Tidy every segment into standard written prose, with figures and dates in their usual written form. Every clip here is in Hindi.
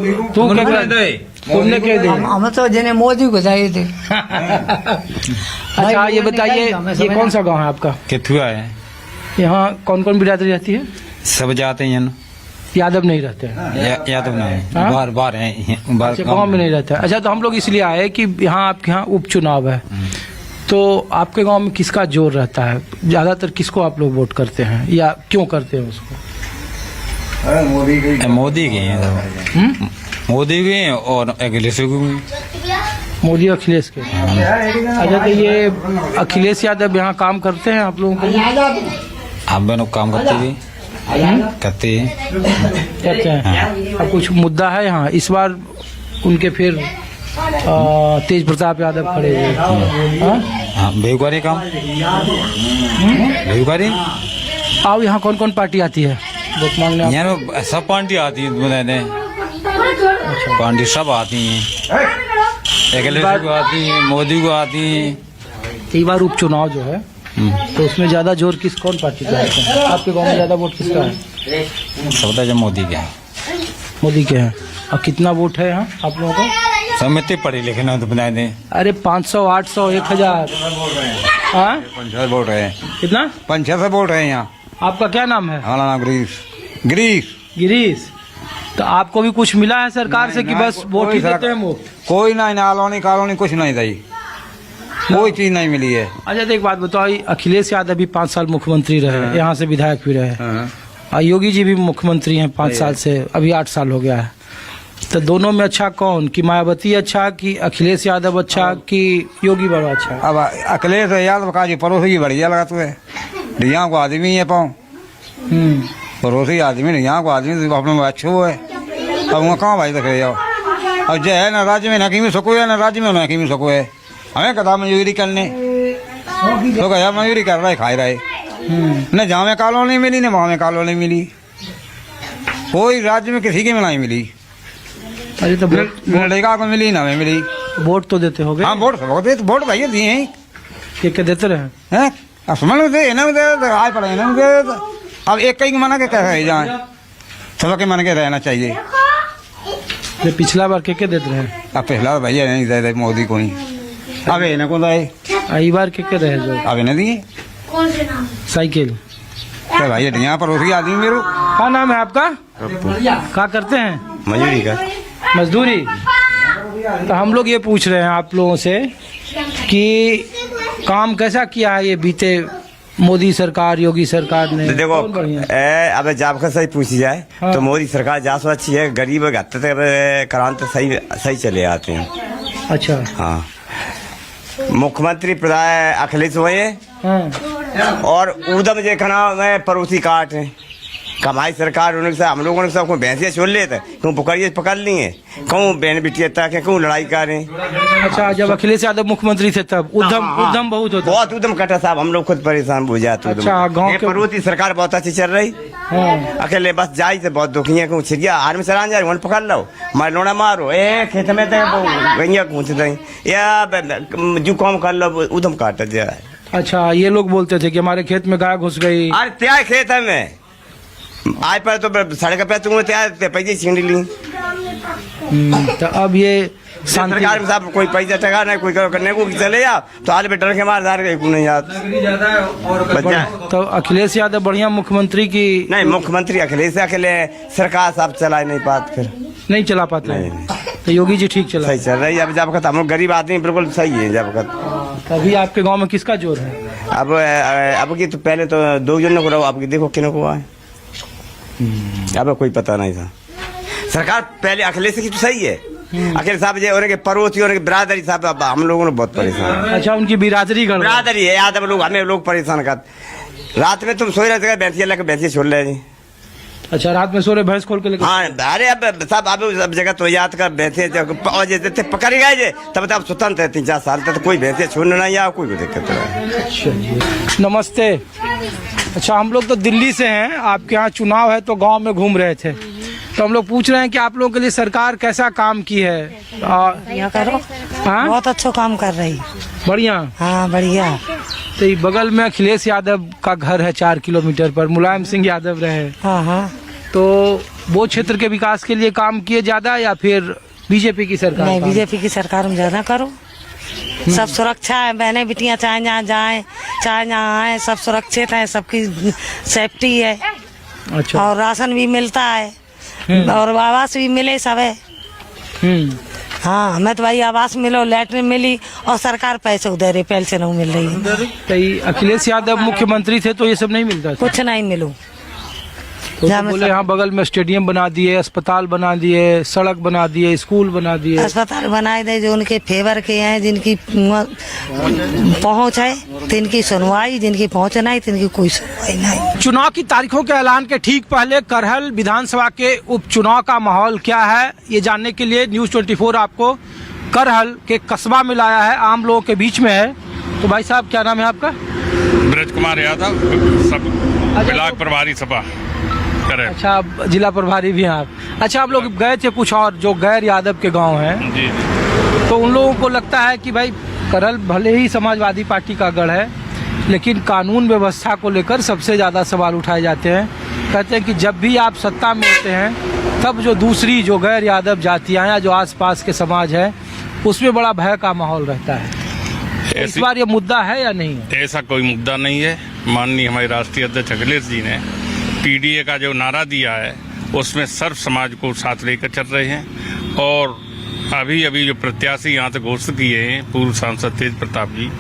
तू तुमने क्या दी? हम तो जिन्हें मोदी को चाहिए थे। अच्छा ये बताइए, ये कौन सा गांव है आपका? केथुआ है। यहाँ कौन कौन बिरादरी रहती है? सब जाते हैं ना। यादव नहीं रहते हैं? यादव नहीं, हाँ? बार बार है अच्छा, गाँव में नहीं रहता है। अच्छा, तो हम लोग इसलिए आए कि यहाँ आपके यहाँ उपचुनाव है, तो आपके गांव में किसका जोर रहता है? ज्यादातर किसको आप लोग वोट करते हैं या क्यों करते हैं उसको? मोदी के हैं, मोदी के हैं और अखिलेश के भी। मोदी अखिलेश के। अच्छा, तो ये अखिलेश यादव यहाँ काम करते हैं आप लोगों को? आप लोग काम करते हैं? करते हैं। अब कुछ मुद्दा है यहाँ इस बार उनके, फिर तेज प्रताप यादव खड़े हुए। हाँ, बेगुआरी काम, बेगुआरी। आओ, यहाँ कौन कौन पार्टी आती है वोट मांगने? यहाँ सब पार्टी आती है, पार्टी सब आती हैं, अखिलेश को आती हैं, मोदी को आती हैं। कई बार उपचुनाव जो है तो उसमें ज्यादा जोर कौन पार्टी का है? आपके गांव में ज्यादा वोट किसका है? सबसे जब मोदी के हैं। मोदी के हैं। और कितना वोट है यहाँ आप लोगों को? सब में इतने पढ़े लिखे ना तो बता दें। अरे 500, 800, 1000। हाँ, 500 वोट है। कितना? 500 वोट है यहाँ। आपका क्या नाम है? हमारा नाम गिरीश। गिरीश गिरीश। तो आपको भी कुछ मिला है सरकार से कि बस वोट ही देते हैं मुफ्त? कोई नहीं, कॉलोनी कुछ नहीं दी, कोई चीज नहीं मिली है। अच्छा, तो एक बात बताओ, अखिलेश यादव भी 5 साल मुख्यमंत्री रहे, यहाँ से विधायक भी रहे, और योगी जी भी मुख्यमंत्री हैं 5 साल से, अभी 8 साल हो गया है। तो दोनों में अच्छा कौन? कि मायावती अच्छा, कि अखिलेश यादव अच्छा, कि योगी बाबा अच्छा? अब अखिलेश यादव का जी पड़ोसी बढ़िया लगा तुम्हें, यहाँ को आदमी है पाओ, पड़ोसी आदमी यहाँ को आदमी तो अपने अच्छे है। अब वहाँ कहाँ भाई देख जाओ। अब जो है ना राज्य में ना की सको है, ना राज्य में ना की सको है। हमें कदा मजदूरी करने तो क्या मजदूरी कर रहे, खा रहे, न जहाँ में कॉलोनी मिली न वहाँ में कॉलोनी मिली, कोई राज्य में किसी की में नहीं मिली। अरे तो नरेगा को मिली ना हमें मिली। वोट तो देते हो गए? हाँ, वोट भाई दिए हैं। क्या देते रहे? आसमान में दे, इन्हें दे, आए पड़े इन्हें दे। अब एक कहीं मना के कैसे जाए, सबके मन के रहना चाहिए। तो पिछला बार के देते रहे? अब पिछला भैया नहीं दे मोदी को नहीं, अब इन्हें को दे। आई बार के रहे जो अब इन्हें दिए साइकिल। तो भाई यहाँ पर उसकी आदमी मेरे। क्या नाम है आपका? क्या करते हैं? मजदूरी का। मजदूरी। तो हम लोग ये पूछ रहे हैं आप लोगों से कि काम कैसा किया है ये बीते मोदी सरकार, योगी सरकार ने? देखो, अब जब का सही पूछी जाए तो मोदी सरकार जा सो अच्छी है, गरीब क्रांत सही चले आते हैं। अच्छा। हाँ, मुख्यमंत्री प्रधान अखिलेश हुए, और उधम जो खाना पड़ोसी काट है कमाई सरकार उन्होंने हम लोगों ने सब भैंसियाँ छोड़ लिए थे, क्यों पकड़ लिए, कहूँ बहन बेटिया तक क्यों लड़ाई करें। अच्छा, जब अखिलेश यादव मुख्यमंत्री थे तब उद्यम बहुत होता, बहुत उद्यम कटा साहब, हम लोग खुद परेशान हो जाते। अच्छा, गाँव के पड़ोसी सरकार बहुत अच्छी चल रही, अकेले बस जाई तो बहुत दुखी है, क्यों छिड़िया आर्मी सर जा रही पकड़ लो, मार लोड़ा मारो, खेत में गैया कूचते या जो काम कर लो उद्यम काट जाए। अच्छा, ये लोग बोलते थे कि हमारे खेत में गाय घुस गई। अरे त्या खेत है में आज पर तो सड़क पे तुम पैसे छीन ली। तो अब ये सरकार में साहब कोई पैसा टका नहीं, कोई करने को चले जा तो आज डर के मार दार नहीं जाता। तो अखिलेश यादव बढ़िया मुख्यमंत्री की नहीं, मुख्यमंत्री अखिलेश अकेले सरकार साहब चला नहीं पाते, फिर नहीं चला पाते। तो योगी जी ठीक चला, सही चल रही है। अब जब हम लोग गरीब आदमी बिल्कुल सही है। जब अभी आपके गांव में किसका जोर है? अब की तो पहले तो 2 जनों को रहो, आपकी देखो किन को आए, अब कोई पता नहीं था। सरकार पहले अखिलेश की तो सही है, अखिलेश साहब जो उनके पड़ोसी और बिरादरी साहब, अब हम लोगों ने बहुत परेशान। अच्छा, उनकी बिरादरी है यादव लोग, हमें लोग परेशान कर। रात में तुम सोए रहते भैंसिया लेकर भैंसिया छोड़ रहे। अच्छा, रात में सो रहे भैंस खोल के लेकर? हाँ, अरे अब साहब अब जगह तो याद कर भैंसे पकड़ गए तब तब स्वतंत्र 3-4 साल तक कोई भैंसे छोड़ना नहीं या कोई दिक्कत नहीं। नमस्ते। अच्छा, हम लोग तो दिल्ली से हैं, आपके यहाँ चुनाव है तो गांव में घूम रहे थे, तो हम लोग पूछ रहे हैं कि आप लोगों के लिए सरकार कैसा काम की है? बहुत अच्छा काम कर रही। बढ़िया। हाँ, बढ़िया। तो बगल में अखिलेश यादव का घर है 4 किलोमीटर पर, मुलायम सिंह यादव रहे। हाँ। तो वो क्षेत्र के विकास के लिए काम किए ज्यादा या फिर बीजेपी की सरकार? नहीं, काम? बीजेपी की सरकार में ज्यादा करो। सब सुरक्षा है, बहनें बिटियां चाहे जहाँ जाए चाहे जहाँ आए, सब सुरक्षित है, सबकी सेफ्टी है अच्छा। और राशन भी मिलता है और आवास भी मिले सब है। हाँ, हमें तो भाई आवास मिलो, लैट्रिन मिली और सरकार पैसे उधर है, पेंशन नहीं मिल रही है। कई अखिलेश यादव मुख्यमंत्री थे तो ये सब नहीं मिलता था? कुछ नहीं मिलो। तो बोले यहाँ बगल में स्टेडियम बना दिए, अस्पताल बना दिए, सड़क बना दिए, स्कूल बना दिए। अस्पताल बनाए दे जो उनके फेवर के हैं, जिनकी पहुंच है तिनकी सुनवाई, जिनकी पहुंच नहीं तिनकी कोई सुनवाई नहीं। चुनाव की तारीखों के ऐलान के ठीक पहले करहल विधानसभा के उपचुनाव का माहौल क्या है, ये जानने के लिए न्यूज़ 24 आपको करहल के कस्बा में लाया है, आम लोगों के बीच में है। तो भाई साहब, क्या नाम है आपका? ब्रज कुमार यादव, सब ब्लॉक प्रभारी सभा करे। अच्छा, आप जिला प्रभारी भी हैं आप। अच्छा, आप लोग गए थे कुछ और जो गैर यादव के गांव हैं, जी, तो उन लोगों को लगता है कि भाई करहल भले ही समाजवादी पार्टी का गढ़ है, लेकिन कानून व्यवस्था को लेकर सबसे ज़्यादा सवाल उठाए जाते हैं। कहते हैं कि जब भी आप सत्ता में होते हैं तब जो दूसरी जो गैर यादव जातियाँ या जो आसपास के समाज है उसमें बड़ा भय का माहौल रहता है। इस बार ये मुद्दा है या नहीं है? ऐसा कोई मुद्दा नहीं है। माननीय हमारे राष्ट्रीय अध्यक्ष अखिलेश जी ने पीडीए का जो नारा दिया है उसमें सर्व समाज को साथ लेकर चल रहे हैं। और अभी अभी जो प्रत्याशी यहाँ से घोषित किए हैं पूर्व सांसद तेज प्रताप जी,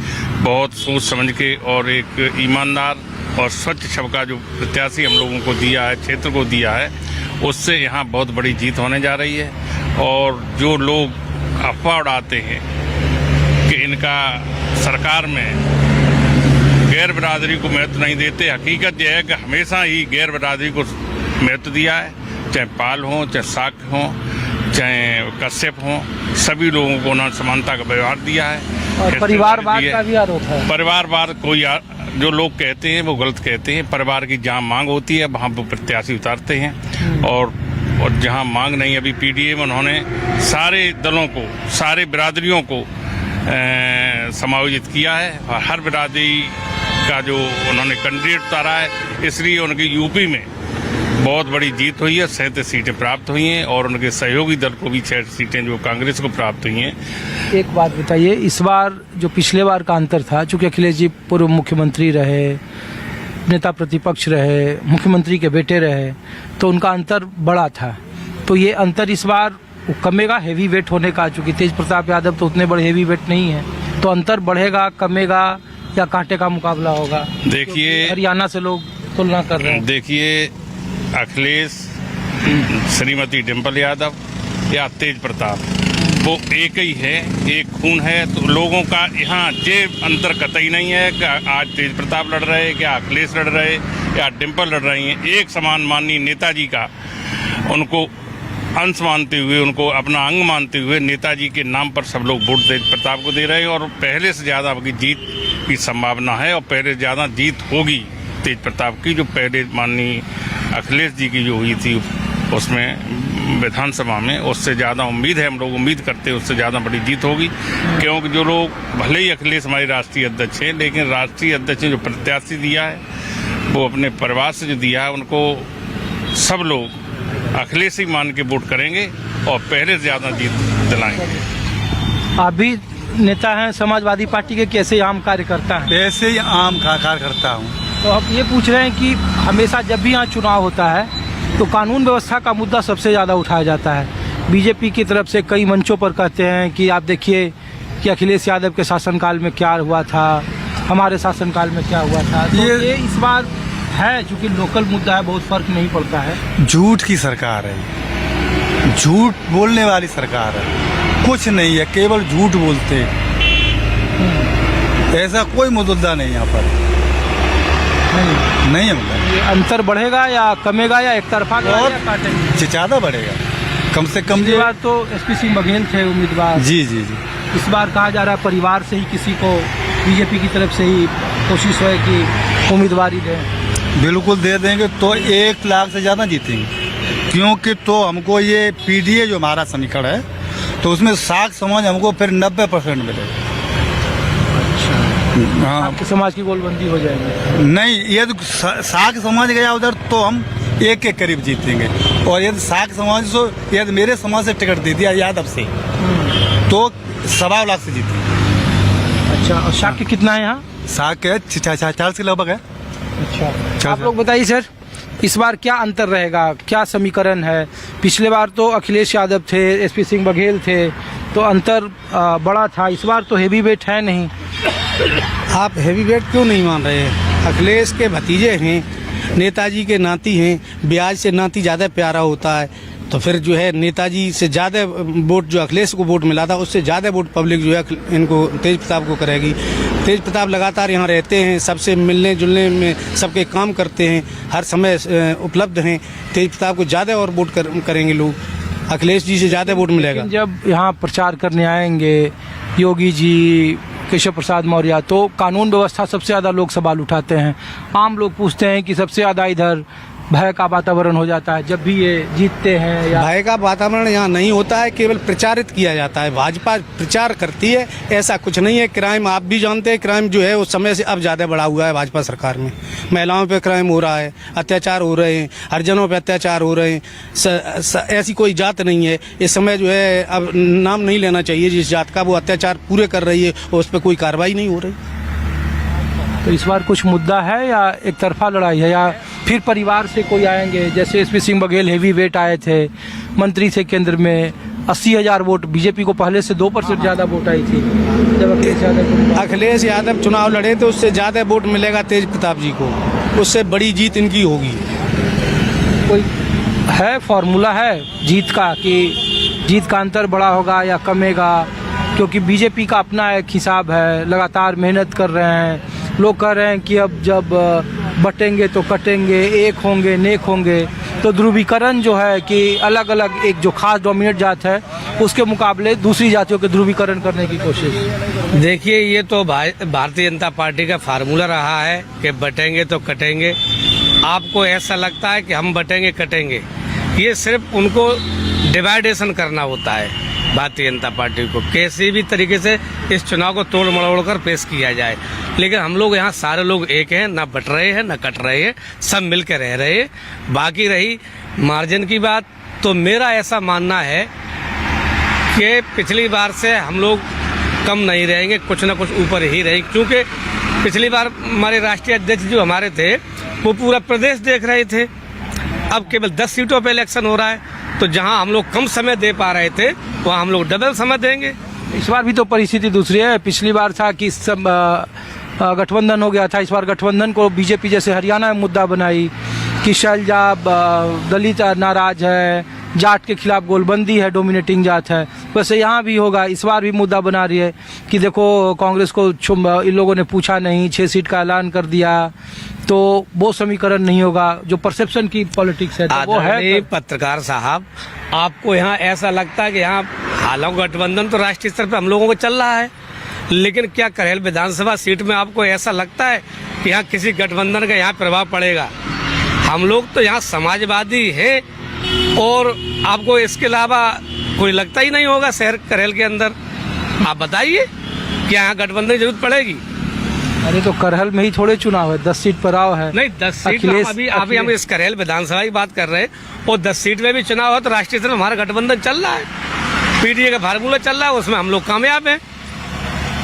बहुत सोच समझ के और एक ईमानदार और स्वच्छ छवि का जो प्रत्याशी हम लोगों को दिया है, क्षेत्र को दिया है, उससे यहाँ बहुत बड़ी जीत होने जा रही है। और जो लोग अफवाह उड़ाते हैं कि इनका सरकार में गैर बिरादरी को महत्व नहीं देते, हकीकत यह है कि हमेशा ही गैर बिरादरी को महत्व दिया है। चाहे पाल हों, चाहे साक हों, चाहे कश्यप हों, सभी लोगों को उन्होंने समानता का व्यवहार दिया है। और परिवारवाद का भी आरोप है। परिवारवाद कोई जो लोग कहते हैं वो गलत कहते हैं। परिवार की जहाँ मांग होती है वहाँ वो प्रत्याशी उतारते हैं और जहाँ मांग नहीं, अभी पीडीए में उन्होंने सारे दलों को, सारे बिरादरियों को समायोजित किया है और हर बिरादरी का जो उन्होंने कैंडिडेट उतारा है, इसलिए उनकी यूपी में बहुत बड़ी जीत हुई है। 37 सीटें प्राप्त हुई हैं और उनके सहयोगी दल को भी 6 सीटें जो कांग्रेस को प्राप्त हुई हैं। एक बात बताइए, इस बार जो पिछले बार का अंतर था, चूंकि अखिलेश जी पूर्व मुख्यमंत्री रहे, नेता प्रतिपक्ष रहे, मुख्यमंत्री के बेटे रहे, तो उनका अंतर बड़ा था। तो ये अंतर इस बार कमेगा हेवी वेट होने का, चूंकि तेज प्रताप यादव तो उतने बड़े हेवी वेट नहीं है, तो अंतर बढ़ेगा, कमेगा या कांटे का मुकाबला होगा? देखिए, हरियाणा से लोग तुलना कर रहे हैं। देखिए, अखिलेश, श्रीमती डिम्पल यादव या तेज प्रताप, वो एक ही है, एक खून है। तो लोगों का यहाँ ये अंतर कतई नहीं है कि आज तेज प्रताप लड़ रहे हैं, क्या अखिलेश लड़ रहे या डिम्पल लड़ रही हैं। एक समान माननीय नेताजी का उनको अंश मानते हुए, उनको अपना अंग मानते हुए नेताजी के नाम पर सब लोग वोट तेज प्रताप को दे रहे हैं और पहले से ज़्यादा आपकी जीत की संभावना है और पहले ज़्यादा जीत होगी तेज प्रताप की, जो पहले माननीय अखिलेश जी की जो हुई थी उसमें विधानसभा में, उससे ज़्यादा उम्मीद है, हम लोग उम्मीद करते हैं उससे ज़्यादा बड़ी जीत होगी। क्योंकि जो लोग, भले ही अखिलेश हमारे राष्ट्रीय अध्यक्ष हैं, लेकिन राष्ट्रीय अध्यक्ष ने जो प्रत्याशी दिया है वो अपने परिवार से जो दिया है, उनको सब लोग अखिलेश ही मान के वोट करेंगे और पहले से ज़्यादा जीत दिलाएंगे। आप भी नेता हैं समाजवादी पार्टी के, कैसे आम कार्यकर्ता हैं? ऐसे ही आम कार्यकर्ता हूँ। तो हम ये पूछ रहे हैं कि हमेशा जब भी यहाँ चुनाव होता है तो कानून व्यवस्था का मुद्दा सबसे ज़्यादा उठाया जाता है। बीजेपी की तरफ से कई मंचों पर कहते हैं कि आप देखिए कि अखिलेश यादव के शासनकाल में क्या हुआ था, हमारे शासनकाल में क्या हुआ था। तो ये इस बार है, चूँकि लोकल मुद्दा है, बहुत फर्क नहीं पड़ता है। झूठ की सरकार है, झूठ बोलने वाली सरकार है, कुछ नहीं है, केवल झूठ बोलते। ऐसा कोई मुद्दा नहीं यहाँ पर, नहीं है मुद्दा। ये अंतर बढ़ेगा या कमेगा या एक तरफा और काटेंगे? ज़्यादा बढ़ेगा, कम से कम। पिछली बार तो एसपी सिंह बघेल थे उम्मीदवार। जी जी जी। इस बार कहा जा रहा है परिवार से ही किसी को, बीजेपी की तरफ से ही कोशिश है कि उम्मीदवारी दें। बिल्कुल दे देंगे तो 1 लाख से ज़्यादा जीतेंगे, क्योंकि तो हमको ये पीडीए जो हमारा समीकरण है तो उसमें साख समाज हमको फिर 90% मिलेगा। हाँ, आपके समाज की गोलबंदी हो जाएगी? नहीं, ये तो साख समाज गया उधर तो हम एक के करीब जीतेंगे। और यदि साग समाज को यदि मेरे समाज से टिकट दे दिया यादव से तो 1.25 लाख से जीतेंगे। अच्छा, और शाक्य कितना है यहाँ? साग के 40 के लगभग है। अच्छा, आप लोग बताइए सर, इस बार क्या अंतर रहेगा, क्या समीकरण है? पिछले बार तो अखिलेश यादव थे, एसपी सिंह बघेल थे, तो अंतर बड़ा था। इस बार तो हेवी वेट है नहीं। आप हैवी वेट क्यों नहीं मान रहे हैं? अखिलेश के भतीजे हैं, नेताजी के नाती हैं, ब्याज से नाती ज़्यादा प्यारा होता है, तो फिर जो है नेताजी से ज़्यादा वोट जो अखिलेश को वोट मिला था उससे ज़्यादा वोट पब्लिक जो है इनको तेज प्रताप को करेगी। तेज प्रताप लगातार यहाँ रहते हैं, सबसे मिलने जुलने में सबके काम करते हैं, हर समय उपलब्ध हैं। तेज प्रताप को ज़्यादा और वोट करेंगे लोग, अखिलेश जी से ज़्यादा वोट मिलेगा। जब यहाँ प्रचार करने आएंगे योगी जी, केशव प्रसाद मौर्य, तो कानून व्यवस्था सबसे ज़्यादा लोग सवाल उठाते हैं। आम लोग पूछते हैं कि सबसे ज़्यादा इधर भय का वातावरण हो जाता है जब भी ये जीतते हैं, या भय का वातावरण यहाँ नहीं होता है, केवल प्रचारित किया जाता है। भाजपा प्रचार करती है, ऐसा कुछ नहीं है। क्राइम आप भी जानते हैं, क्राइम जो है उस समय से अब ज़्यादा बढ़ा हुआ है भाजपा सरकार में। महिलाओं पे क्राइम हो रहा है, अत्याचार हो रहे हैं, हरिजनों पे अत्याचार हो रहे हैं। ऐसी कोई जात नहीं है इस समय जो है, अब नाम नहीं लेना चाहिए जिस जात का, वो अत्याचार पूरे कर रही है और उस पर कोई कार्रवाई नहीं हो रही। तो इस बार कुछ मुद्दा है या एक तरफा लड़ाई है, या फिर परिवार से कोई आएंगे? जैसे SP Singh Baghel heavy weight आए थे, मंत्री से केंद्र में 80,000 वोट, बीजेपी को पहले से 2% ज़्यादा वोट आई थी जब अखिलेश यादव चुनाव लड़े तो उससे ज़्यादा वोट मिलेगा तेज प्रताप जी को, उससे बड़ी जीत इनकी होगी। कोई है फॉर्मूला है जीत का कि जीत का अंतर बड़ा होगा या कमेगा? क्योंकि बीजेपी का अपना एक हिसाब है, लगातार मेहनत कर रहे हैं। लोग कह रहे हैं कि अब जब बटेंगे तो कटेंगे, एक होंगे नेक होंगे। तो ध्रुवीकरण जो है कि अलग अलग एक जो खास डोमिनेट जात है उसके मुकाबले दूसरी जातियों के ध्रुवीकरण करने की कोशिश। देखिए, ये तो भारतीय जनता पार्टी का फार्मूला रहा है कि बटेंगे तो कटेंगे। आपको ऐसा लगता है कि हम बटेंगे कटेंगे, ये सिर्फ उनको डिवाइडेशन करना होता है। भारतीय जनता पार्टी को किसी भी तरीके से इस चुनाव को तोड़ मरोड़ कर पेश किया जाए, लेकिन हम लोग यहाँ सारे लोग एक हैं, ना बट रहे हैं ना कट रहे हैं, सब मिल कर रह रहे हैं। बाकी रही मार्जिन की बात, तो मेरा ऐसा मानना है कि पिछली बार से हम लोग कम नहीं रहेंगे, कुछ ना कुछ ऊपर ही रहेंगे। क्योंकि पिछली बार हमारे राष्ट्रीय अध्यक्ष जो हमारे थे वो पूरा प्रदेश देख रहे थे, अब केवल 10 सीटों पर इलेक्शन हो रहा है, तो जहां हम लोग कम समय दे पा रहे थे वहां हम लोग डबल समय देंगे। इस बार भी तो परिस्थिति दूसरी है। पिछली बार था कि सब गठबंधन हो गया था, इस बार गठबंधन को बीजेपी जैसे हरियाणा में मुद्दा बनाई कि शैलजा दलित नाराज है, जाट के खिलाफ गोलबंदी है, डोमिनेटिंग जात है। वैसे यहाँ भी होगा, इस बार भी मुद्दा बना रही है कि देखो कांग्रेस को इन लोगों ने पूछा नहीं, 6 सीट का ऐलान कर दिया, तो वो समीकरण नहीं होगा जो परसेप्शन की पॉलिटिक्स है। तो वो है पत्रकार साहब, आपको यहाँ ऐसा लगता है कि यहाँ हालांकि गठबंधन तो राष्ट्रीय स्तर पर हम लोगों को चल रहा है, लेकिन क्या करेल विधानसभा सीट में आपको ऐसा लगता है कि यहाँ किसी गठबंधन का यहाँ प्रभाव पड़ेगा? हम लोग तो यहाँ समाजवादी हैं, और आपको इसके अलावा कोई लगता ही नहीं होगा शहर करेल के अंदर। आप बताइए क्या यहाँ गठबंधन की जरूरत पड़ेगी? अरे तो करहल में ही थोड़े चुनाव है, 10 सीट पर आओ है। नहीं, 10 सीट अभी हम इस करेल विधानसभा की बात कर रहे हैं, और 10 सीट में भी चुनाव है तो राष्ट्रीय स्तर में हमारा गठबंधन चल रहा है, पीडीए का फार्मूला चल रहा है, उसमें हम लोग कामयाब हैं।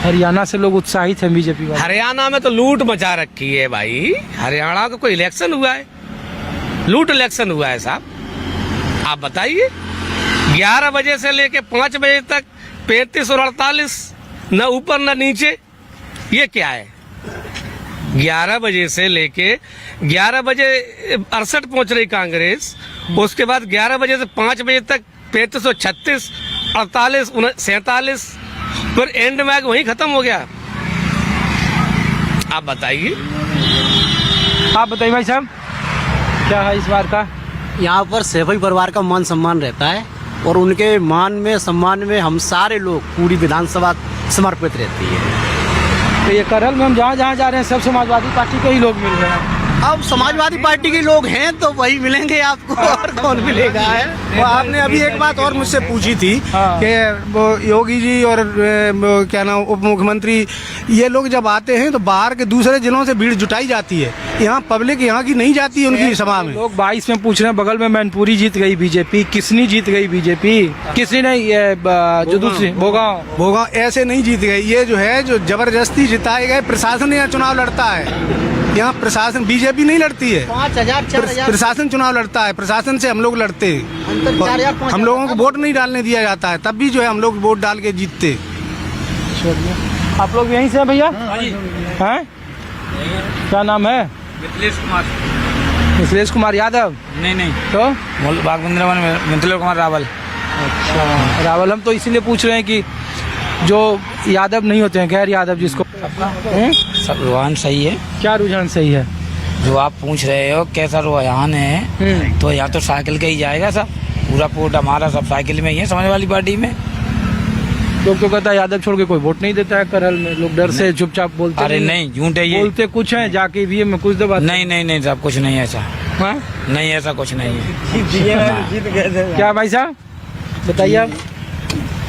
हरियाणा से लोग उत्साहित हैं बीजेपी वाले। हरियाणा में तो लूट मचा रखी है भाई। हरियाणा का कोई इलेक्शन हुआ है? लूट इलेक्शन हुआ है साहब। आप बताइए, 11 बजे से लेके 5 बजे तक 35 और 48, न ऊपर न नीचे, ये क्या है? 11 बजे से लेके 11 बजे 68 पहुंच रही कांग्रेस, उसके बाद 11 बजे से 5 बजे तक 35 और 36, 48, 47, पर एंड में वहीं खत्म हो गया। आप बताइए भाई साहब, क्या है इस बार का? यहाँ पर सैफई परिवार का मान सम्मान रहता है, और उनके मान में सम्मान में हम सारे लोग, पूरी विधानसभा समर्पित रहती है। तो ये करहल में हम जहाँ जहाँ जा रहे हैं सब समाजवादी पार्टी के ही लोग मिल रहे हैं। अब समाजवादी पार्टी के लोग हैं तो वही मिलेंगे आपको, और कौन मिलेगा है। वो आपने अभी एक बात और मुझसे पूछी थी कि वो योगी जी और वो क्या नाम उप मुख्यमंत्री ये लोग जब आते हैं तो बाहर के दूसरे जिलों से भीड़ जुटाई जाती है, यहाँ पब्लिक यहाँ की नहीं जाती है उनकी सभा में। लोग 22 में पूछ रहे हैं, बगल में मैनपुरी जीत गई बीजेपी, किसनी जीत गई बीजेपी, किसनी नहीं, ये जो दूसरी भोगांव ऐसे नहीं जीत गए, ये जो है जो जबरदस्ती जिताए गए, प्रशासन यहाँ चुनाव लड़ता है, यहाँ प्रशासन बीजेपी नहीं लड़ती है, 5,000 प्रशासन चुनाव लड़ता है, प्रशासन से हम लोग लड़ते हैं, हम लोगों को वोट नहीं डालने दिया जाता है, तब भी जो है हम लोग वोट डाल के जीतते। आप लोग यहीं से हैं भैया? हैं? क्या नाम है? मिथिलेश कुमार यादव? नहीं तो मिथिलेश कुमार रावल। अच्छा, रावल। हम तो इसीलिए पूछ रहे हैं कि जो यादव नहीं होते हैं, गैर यादव जिसको सब रुझान सही है। क्या रुझान सही है जो आप पूछ रहे हो कैसा रुझान है, तो यहाँ तो साइकिल के ही जाएगा सब, पूरा वोट हमारा सब साइकिल में ही है, समाजवादी पार्टी में। लोग तो कहता है यादव छोड़ के कोई वोट नहीं देता है करहल में, लोग डर से चुपचाप बोलते। अरे नहीं, झूठ है ये। बोलते कुछ हैं, जाके ईवीएम में कुछ दबाते। नहीं सब कुछ नहीं है ऐसा। हाँ? नहीं ऐसा कुछ नहीं है। क्या भाई साहब बताइए आप,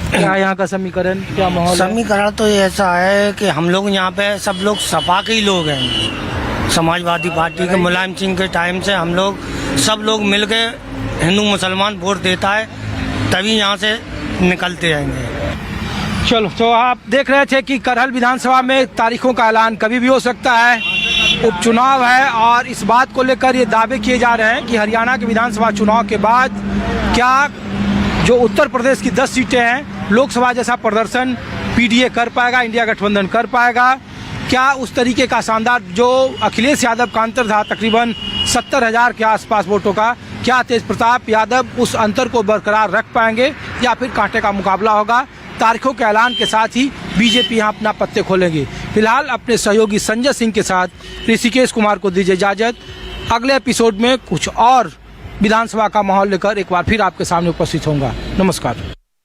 क्या यहाँ का समीकरण, क्या माहौल है? समीकरण तो ये ऐसा है कि हम लोग यहाँ पे सब लोग सपा के ही लोग हैं, समाजवादी पार्टी के मुलायम सिंह के टाइम से हम लोग सब लोग मिल के हिंदू मुसलमान वोट देता है, तभी यहाँ से निकलते रहेंगे। चलो, तो आप देख रहे थे कि करहल विधानसभा में तारीखों का ऐलान कभी भी हो सकता है, उपचुनाव है, और इस बात को लेकर ये दावे किए जा रहे हैं कि हरियाणा के विधानसभा चुनाव के बाद क्या जो उत्तर प्रदेश की 10 सीटें हैं, लोकसभा जैसा प्रदर्शन पीडीए कर पाएगा, इंडिया गठबंधन कर पाएगा, क्या उस तरीके का शानदार जो अखिलेश यादव का अंतर था तकरीबन 70,000 के आसपास वोटों का, क्या तेज प्रताप यादव उस अंतर को बरकरार रख पाएंगे या फिर कांटे का मुकाबला होगा? तारीखों के ऐलान के साथ ही बीजेपी यहाँ अपना पत्ते खोलेंगे। फिलहाल अपने सहयोगी संजय सिंह के साथ ऋषिकेश कुमार को दीजिए इजाजत। अगले एपिसोड में कुछ और विधानसभा का माहौल लेकर एक बार फिर आपके सामने उपस्थित होऊंगा। नमस्कार।